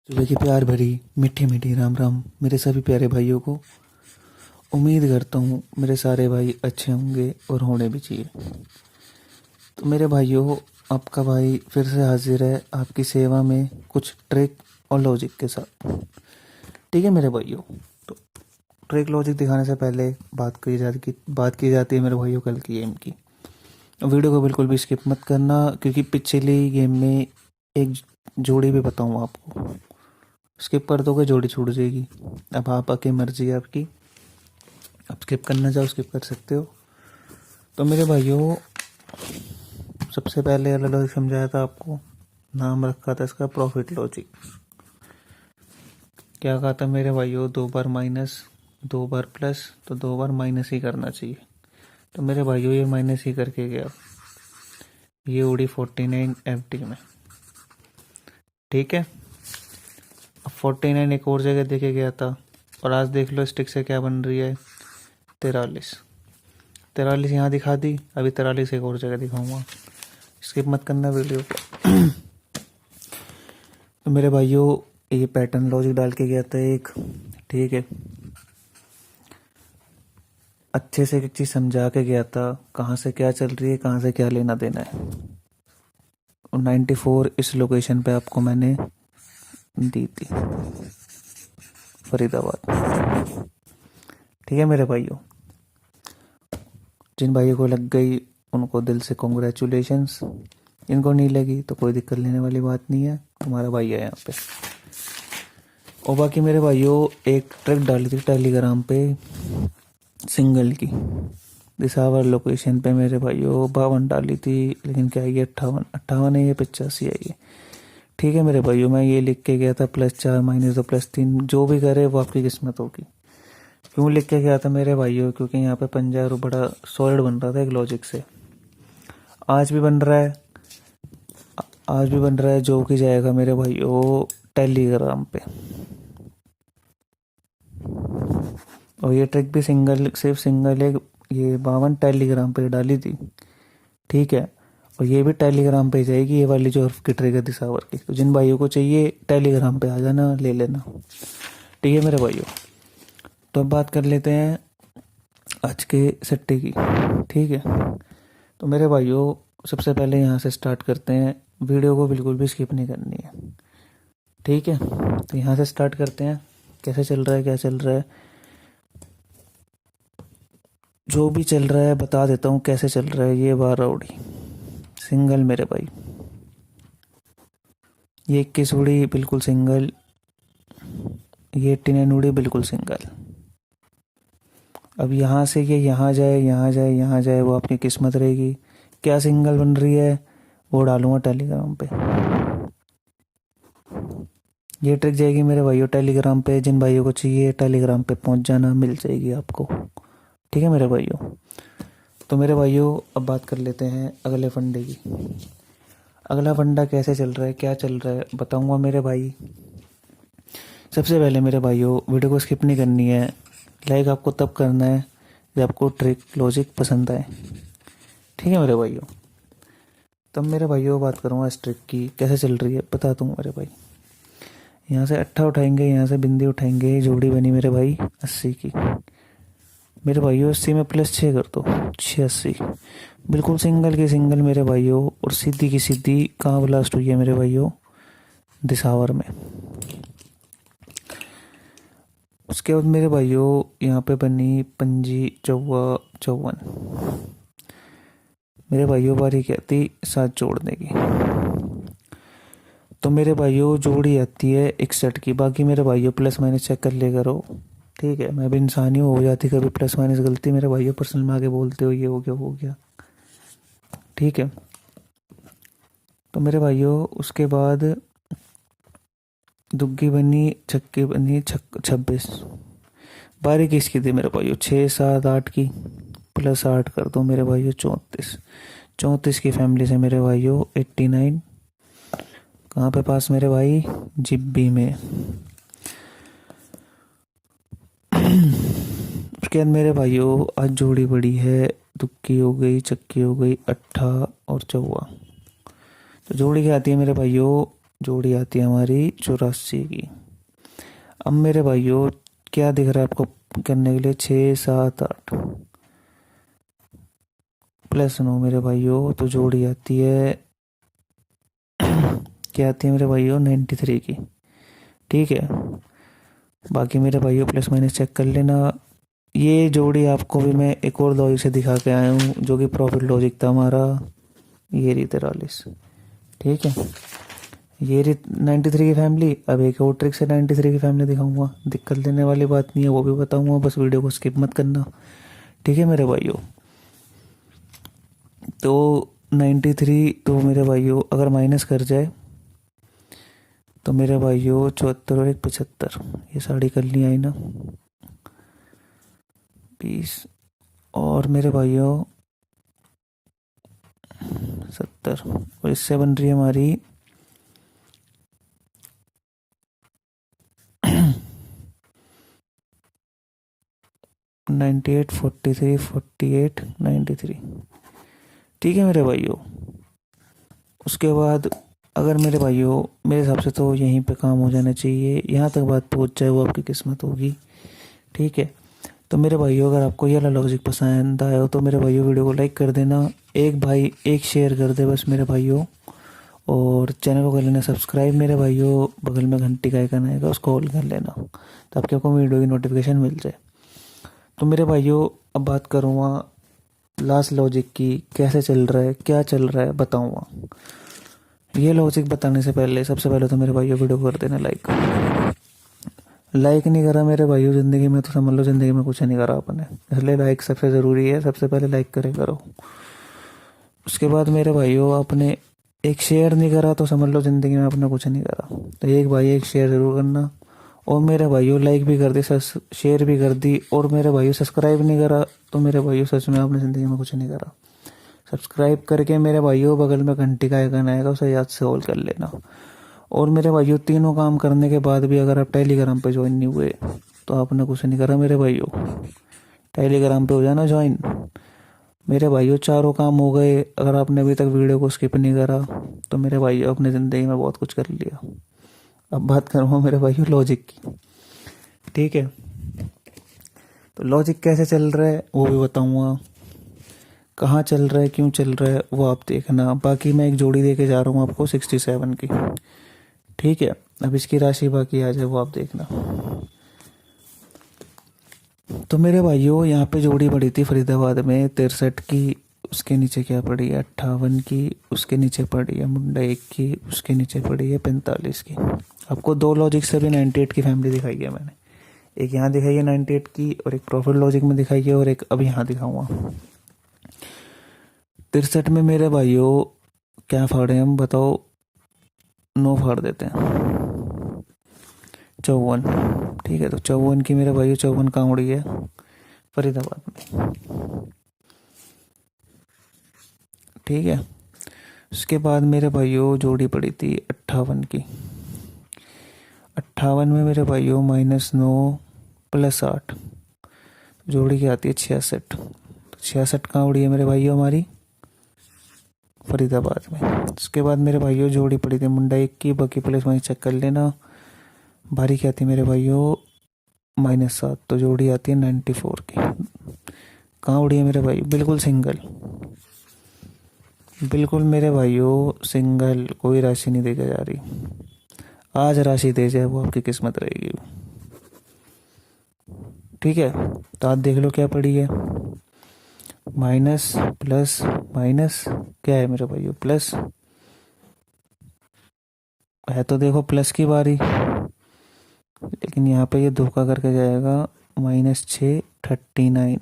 सुबह की प्यार भरी मीठी मीठी राम राम मेरे सभी प्यारे भाइयों को। उम्मीद करता हूँ मेरे सारे भाई अच्छे होंगे और होने भी चाहिए। तो मेरे भाइयों, आपका भाई फिर से हाजिर है आपकी सेवा में कुछ ट्रिक और लॉजिक के साथ। ठीक है मेरे भाइयों, तो ट्रिक लॉजिक दिखाने से पहले बात की जाती है मेरे भाइयों कल की गेम की। वीडियो को बिल्कुल भी स्किप मत करना, क्योंकि पिछली गेम में एक जोड़ी भी बताऊँ आपको। स्किप कर दोगे जोड़ी छूट जाएगी। अब आप आके मर्जी है आपकी, आप स्किप करना चाहो स्किप कर सकते हो। तो मेरे भाइयों, सबसे पहले अलग अलग समझाया था आपको, नाम रखा था इसका प्रॉफिट लॉजिक। क्या कहा था मेरे भाइयों, 2 बार माइनस 2 बार प्लस, तो 2 बार माइनस ही करना चाहिए। तो मेरे भाइयों ये माइनस ही करके गया, ये उड़ी 49 FD में। ठीक है, अब 49 एक और जगह देखे गया था, और आज देख लो स्टिक से क्या बन रही है, 43 यहाँ दिखा दी। अभी 43 एक और जगह दिखाऊंगा, स्किप मत करना वीडियो को। तो मेरे भाइयों, ये पैटर्न लॉजिक डाल के गया था एक। ठीक है, अच्छे से एक चीज़ समझा के गया था, कहाँ से क्या चल रही है, कहाँ से क्या लेना देना है। और 94 इस लोकेशन पे आपको मैंने दी थी, फरीदाबाद। ठीक है मेरे भाइयों, जिन भाइयों को लग गई उनको दिल से कॉन्ग्रेचुलेशंस, इनको नहीं लगी तो कोई दिक्कत लेने वाली बात नहीं है, तुम्हारा भाई है यहाँ पे। और बाकी मेरे भाइयों, एक ट्रिक डाली थी टेलीग्राम पे सिंगल की, दिसावर लोकेशन पे मेरे भाइयों 52 डाली थी, लेकिन क्या ये 58 है, ये 85 है ये। ठीक है मेरे भाइयों, मैं ये लिख के गया था +4 -2 +3, जो भी करे वो आपकी किस्मत होगी। क्यों लिख के गया था मेरे भाइयों, क्योंकि यहाँ पे पंजा बड़ा सॉलिड बन रहा था एक लॉजिक से। आज भी बन रहा है, आज भी बन रहा है, जो कि जाएगा मेरे भाइयों टेलीग्राम पे। और ये ट्रिक भी सिर्फ सिंगल एक ये 52 टेलीग्राम पे डाली थी। ठीक है, और ये भी टेलीग्राम पे जाएगी, ये वाली जो हर्फ की ट्रिक है दिसावर की। तो जिन भाइयों को चाहिए टेलीग्राम पे आ जाना, ले लेना। ठीक है मेरे भाइयों, तो अब बात कर लेते हैं आज के सट्टे की। ठीक है, तो मेरे भाइयों, सबसे पहले यहाँ से स्टार्ट करते हैं, वीडियो को बिल्कुल भी स्किप नहीं करनी है। ठीक है, तो यहाँ से स्टार्ट करते हैं, कैसे चल रहा है क्या चल रहा है, जो भी चल रहा है बता देता हूँ कैसे चल रहा है। ये 12 उड़ी सिंगल मेरे भाई, ये 21 उड़ी बिल्कुल सिंगल, ये 89 उड़ी बिल्कुल सिंगल। अब यहाँ से ये यहाँ जाए यहाँ जाए यहाँ जाए, वो आपकी किस्मत रहेगी। क्या सिंगल बन रही है वो डालूंगा टेलीग्राम पे। ये ट्रिक जाएगी मेरे भाइयों टेलीग्राम पे, जिन भाइयों को चाहिए टेलीग्राम पे पहुंच जाना, मिल जाएगी आपको। ठीक है मेरे भाइयों, तो मेरे भाइयों अब बात कर लेते हैं अगले फंडे की। अगला फंडा कैसे चल रहा है क्या चल रहा है बताऊंगा मेरे भाई। सबसे पहले मेरे भाइयों, वीडियो को स्किप नहीं करनी है, लाइक आपको तब करना है जब आपको ट्रिक लॉजिक पसंद आए। ठीक है मेरे भाइयों, तब मेरे भाइयों बात करूँगा इस ट्रिक की कैसे चल रही है, बता दूँ मेरे भाई। यहाँ से अट्ठा उठाएंगे, यहाँ से बिंदी उठाएंगे, जोड़ी बनी मेरे भाई 80 की। मेरे भाइयों 80 में +6 कर दो, 86 बिल्कुल सिंगल की सिंगल मेरे भाइयों। और सीधी की सीधी कहाँ ब्लास्ट हुई है मेरे भाइयों, दिसावर में। उसके बाद मेरे भाइयों यहाँ पे बनी पंजी 54। मेरे भाइयों बारी क्या थी, 7 जोड़ने की। तो मेरे भाइयों जोड़ी आती है 61 की। बाकी मेरे भाइयों प्लस माइनस चेक कर ले करो। ठीक है, मैं भी इंसान ही हो जाती कभी प्लस माइनस गलती, मेरे भाइयों पर्सनल में आके बोलते हो ये हो गया वो हो गया। ठीक है, तो मेरे भाइयों उसके बाद दुग्गी बनी, छक्की बनी 26। बारी किसकी थी मेरे भाइयों, 6 7 8 की, +8 कर दो मेरे भाइयों 34 की फैमिली से मेरे भाइयों 89। कहाँ पे पास मेरे भाई, जिब्बी में। उसके बाद मेरे भाइयों आज जोड़ी बड़ी है, दुक्की हो गई, चक्की हो गई, 8 और 14। तो जोड़ी क्या आती है मेरे भाइयों, जोड़ी आती है हमारी 84 की। अब मेरे भाइयों क्या दिख रहा है आपको करने के लिए, 6 7 8 प्लस 9 मेरे भाइयों, तो जोड़ी आती है क्या आती है मेरे भाइयों, 93 की। ठीक है, बाकी मेरे भाइयों प्लस माइनस चेक कर लेना। ये जोड़ी आपको भी मैं एक और लॉजिक से दिखा के आया हूँ, जो कि प्रॉफिट लॉजिक था हमारा। ये रही 43। ठीक है, ये रही 93 की फैमिली। अब एक और ट्रिक से 93 की फैमिली दिखाऊंगा, दिक्कत लेने वाली बात नहीं है, वो भी बताऊंगा, बस वीडियो को स्किप मत करना। ठीक है मेरे भाइयों, तो 93 तो मेरे भाइयों अगर माइनस कर जाए तो मेरे भाइयों 74 और 1 75, ये साड़ी कर ली आई ना 20, और मेरे भाइयों 70, और इससे बन रही है हमारी 98 43 48 93। ठीक है मेरे भाइयों, उसके बाद अगर मेरे भाइयों मेरे हिसाब से तो यहीं पे काम हो जाना चाहिए, यहाँ तक बात पहुँच जाए वो आपकी किस्मत होगी। ठीक है, तो मेरे भाइयों अगर आपको ये वाला लॉजिक पसंद आया हो तो मेरे भाइयों वीडियो को लाइक कर देना, एक भाई एक शेयर कर दे बस मेरे भाइयों, और चैनल को कर लेना सब्सक्राइब मेरे भाइयों, बगल में घंटी का आइकन आएगा उसको ऑल कर लेना ताकि आपको वीडियो की नोटिफिकेशन मिल जाए। तो मेरे भाइयों अब बात करूँगा लास्ट लॉजिक की, कैसे चल रहा है क्या चल रहा है बताऊँगा। ये लॉजिक बताने से पहले सबसे पहले तो मेरे भाइयों वीडियो को कर देना लाइक नहीं करा मेरे भाइयों ज़िंदगी में तो समझ लो ज़िंदगी में कुछ नहीं करा आपने, इसलिए लाइक सबसे ज़रूरी है, सबसे पहले लाइक करो। उसके बाद मेरे भाइयों आपने एक शेयर नहीं करा तो समझ लो ज़िंदगी में आपने कुछ नहीं करा, तो एक भाई एक शेयर ज़रूर करना। और मेरे भाइयों लाइक भी कर दी, शेयर भी कर दी, और मेरे भाइयों सब्सक्राइब नहीं करा तो मेरे भाइयों सच में आपने ज़िंदगी में कुछ नहीं करा। सब्सक्राइब करके मेरे भाइयों बगल में घंटी का आइकन आएगा उसे याद से ऑल कर लेना। और मेरे भाइयों तीनों काम करने के बाद भी अगर आप टेलीग्राम पे ज्वाइन नहीं हुए तो आपने कुछ नहीं करा मेरे भाइयों, टेलीग्राम पे हो जाना ज्वाइन। मेरे भाइयों चारों काम हो गए, अगर आपने अभी तक वीडियो को स्किप नहीं करा तो मेरे भाइयों अपने ज़िंदगी में बहुत कुछ कर लिया। अब बात करूँगा मेरे भाइयों लॉजिक की। ठीक है, तो लॉजिक कैसे चल रहा है वो भी बताऊँगा, कहाँ चल रहा है क्यों चल रहा है वो आप देखना। बाकी मैं एक जोड़ी दे के जा रहा हूँ आपको 67 की। ठीक है, अब इसकी राशि बाकी आ जाए वो आप देखना। तो मेरे भाइयों यहाँ पे जोड़ी पड़ी थी फरीदाबाद में 63 की, उसके नीचे क्या पड़ी है 58 की, उसके नीचे पड़ी है मुंडा 1 की, उसके नीचे पड़ी है 45 की। आपको दो लॉजिक से भी 98 की फैमिली दिखाई है मैंने, एक यहाँ दिखाई है 98 की और एक प्रॉफिट लॉजिक में दिखाई है, और एक अभी यहाँ दिखाऊंगा 63 में। मेरे भाइयों क्या फाड़े हम बताओ, 9 फाड़ देते हैं 54। ठीक है, तो 54 की मेरे भाइयों 54 कहाँ उड़ी है, फरीदाबाद में। ठीक है, उसके बाद मेरे भाइयों जोड़ी पड़ी थी 58 की। 58 में मेरे भाइयों -9 + 8, जोड़ी की आती है 66। 66 कहाँ उड़ी है मेरे भाइयों हमारी, फरीदाबाद में। उसके बाद मेरे भाइयों जोड़ी पड़ी थी मुंडा 1 की, बाकी प्लस माइनस चेक कर लेना। बारी क्या आती है मेरे भाइयों -7, तो जोड़ी आती है 94 की। कहाँ उड़ी है मेरे भाई, बिल्कुल सिंगल, बिल्कुल मेरे भाइयों सिंगल, कोई राशि नहीं देके जा रही। आज राशि दे जाए वो आपकी किस्मत रहेगी। ठीक है, तो आज देख लो क्या पड़ी है, माइनस प्लस माइनस, क्या है मेरे भाइयों प्लस है, तो देखो प्लस की बारी, लेकिन यहाँ पे ये धोखा करके जाएगा -6 39।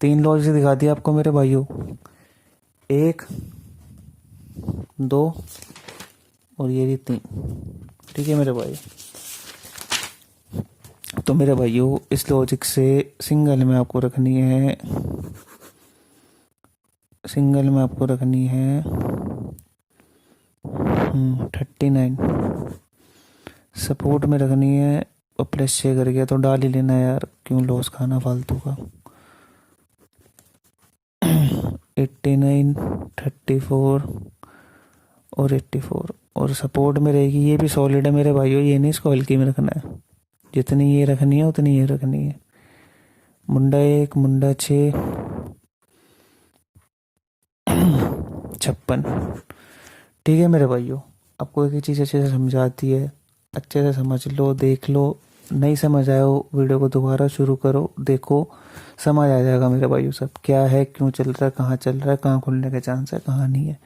3 लॉजिक से दिखा दिया आपको मेरे भाइयों, 1 2 और ये भी 3। ठीक है मेरे भाई, तो मेरे भाइयों इस लॉजिक से सिंगल में आपको रखनी है, सिंगल में आपको रखनी है 39, सपोर्ट में रखनी है, और +6 कर गया तो डाल ही लेना यार, क्यों लॉस खाना फालतू का। 89 34 और 84, और सपोर्ट में रहेगी, ये भी सॉलिड है मेरे भाइयों, ये नहीं इसको हल्की में रखना है। जितनी ये रखनी है उतनी ये रखनी है। मुंडा 1, मुंडा 6, 56। ठीक है मेरे भाइयों, आपको एक ही चीज़ अच्छे से समझाती है, अच्छे से समझ लो, देख लो। नहीं समझ आया हो, वीडियो को दोबारा शुरू करो, देखो, समझ आ जाएगा मेरे भाइयों सब क्या है, क्यों चल रहा है, कहाँ चल रहा है, कहाँ खुलने के चांस है, कहाँ नहीं है।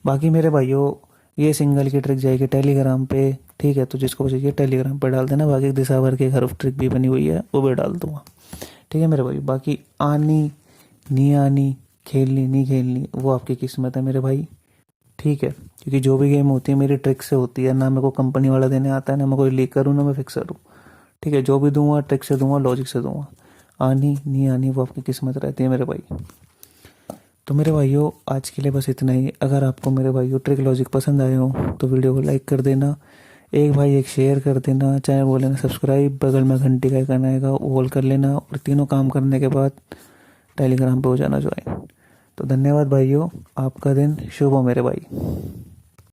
बाकी मेरे भाइयों, ये सिंगल की ट्रिक जाएगी टेलीग्राम पे, ठीक है, तो जिसको चाहिए टेलीग्राम पे डाल देना। बाकी दिशा भर के एक हरफ ट्रिक भी बनी हुई है, वो भी डाल दूंगा। ठीक है मेरे भाई, बाकी आनी नहीं आनी, खेलनी नहीं खेलनी, वो आपकी किस्मत है मेरे भाई। ठीक है, क्योंकि जो भी गेम होती है मेरी ट्रिक से होती है, ना मेरे को कंपनी वाला देने आता है, ना मैं कोई लीक करूँ, ना मैं फिक्सर हूँ। ठीक है, जो भी दूंगा ट्रिक से दूंगा, लॉजिक से दूंगा। आनी नहीं आनी वो आपकी किस्मत रहती है मेरे भाई। तो मेरे भाइयों, आज के लिए बस इतना ही। अगर आपको मेरे भाइयों ट्रिक लॉजिक पसंद आए हो तो वीडियो को लाइक कर देना, एक भाई एक शेयर कर देना, चैनल बोल लेना सब्सक्राइब, बगल में घंटी का आइकन आएगा वो ऑल कर लेना, और तीनों काम करने के बाद टेलीग्राम पे हो जाना ज्वाइन। तो धन्यवाद भाइयों, आपका दिन शुभ हो मेरे भाई।